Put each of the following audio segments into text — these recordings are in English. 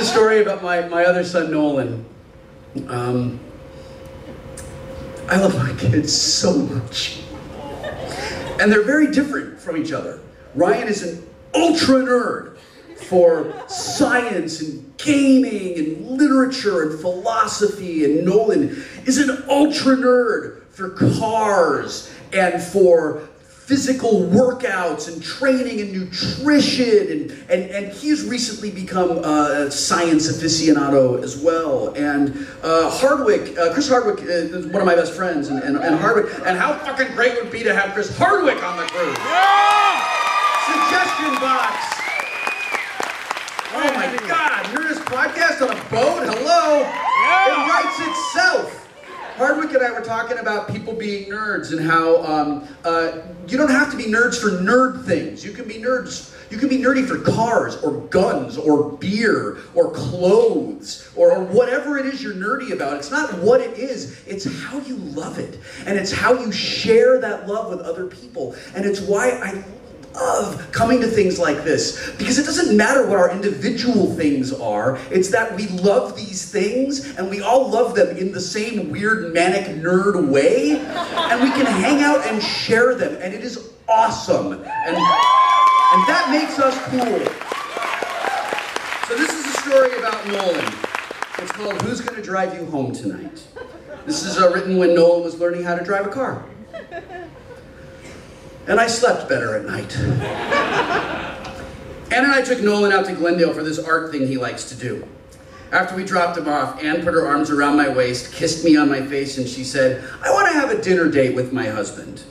story about my other son, Nolan. I love my kids so much. And they're very different from each other. Ryan is an ultra nerd for science and gaming and literature and philosophy, and Nolan is an ultra nerd for cars and for physical workouts and training and nutrition, and he's recently become a science aficionado as well. And Chris Hardwick is one of my best friends, and Hardwick, and how fucking great would it be to have Chris Hardwick on the cruise? Yeah! Suggestion box. Oh my God, Nerdist podcast on a boat, hello? Yeah. It writes itself. Hardwick and I were talking about people being nerds and how you don't have to be nerds for nerd things. You can be nerds. You can be nerdy for cars or guns or beer or clothes or whatever it is you're nerdy about. It's not what it is. It's how you love it. And it's how you share that love with other people. And it's why I love coming to things like this, because it doesn't matter what our individual things are. It's that we love these things and we all love them in the same weird manic nerd way, and we can hang out and share them, and it is awesome, and that makes us cool. So this is a story about Nolan. It's called Who's Gonna Drive You Home Tonight? This is written when Nolan was learning how to drive a car. And I slept better at night. Ann and I took Nolan out to Glendale for this art thing he likes to do. After we dropped him off, Ann put her arms around my waist, kissed me on my face, and she said, "I want to have a dinner date with my husband."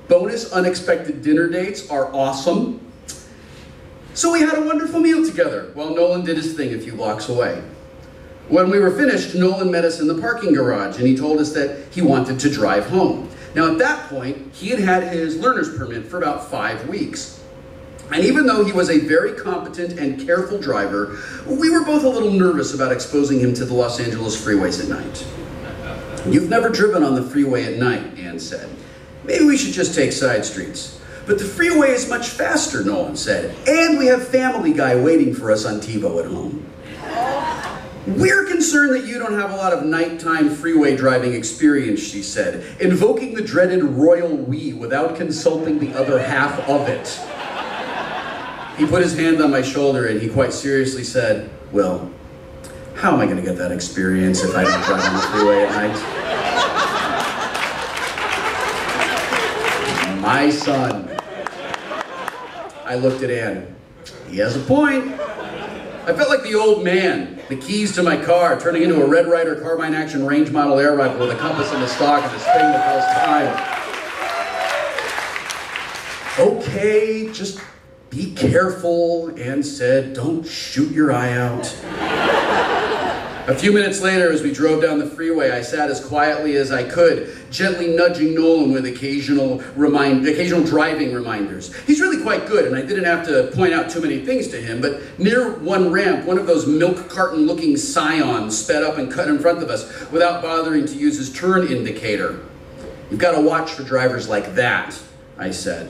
Bonus unexpected dinner dates are awesome. So we had a wonderful meal together while Nolan did his thing a few blocks away. When we were finished, Nolan met us in the parking garage, and he told us that he wanted to drive home. Now at that point, he had had his learner's permit for about 5 weeks. And even though he was a very competent and careful driver, we were both a little nervous about exposing him to the Los Angeles freeways at night. "You've never driven on the freeway at night," Ann said. "Maybe we should just take side streets." "But the freeway is much faster," Nolan said. "And we have Family Guy waiting for us on TiVo at home." "We're concerned that you don't have a lot of nighttime freeway driving experience," she said, invoking the dreaded royal we without consulting the other half of it. He put his hand on my shoulder and he quite seriously said, "Well, how am I going to get that experience if I don't drive on the freeway at night?" My son. I looked at Ann. He has a point. I felt like the old man, the keys to my car turning into a Red Ryder carbine action range model air rifle with a compass in the stock and this thing that tells time. "Okay, just be careful," Ann said. "Don't shoot your eye out." A few minutes later, as we drove down the freeway, I sat as quietly as I could, gently nudging Nolan with occasional driving reminders. He's really quite good, and I didn't have to point out too many things to him, but near one ramp, one of those milk carton-looking Scions sped up and cut in front of us without bothering to use his turn indicator. "You've got to watch for drivers like that," I said.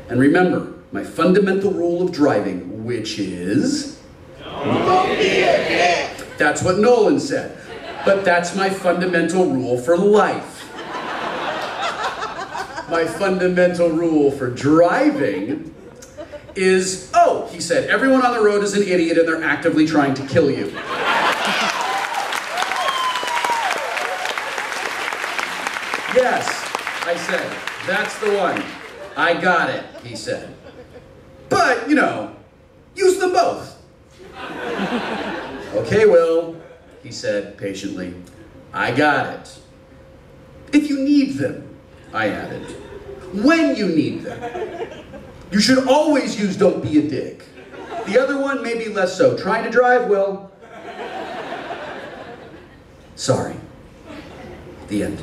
"And remember, my fundamental rule of driving, which is... don't be a dick." That's what Nolan said. But that's my fundamental rule for life. My fundamental rule for driving is, oh, he said, everyone on the road is an idiot and they're actively trying to kill you. Yes, I said, that's the one. I got it, he said. But, you know, use them both. "Okay, Will," he said patiently. "I got it. If you need them," I added. "When you need them. You should always use don't be a dick. The other one, maybe less so. Trying to drive, Will?" Sorry. The end.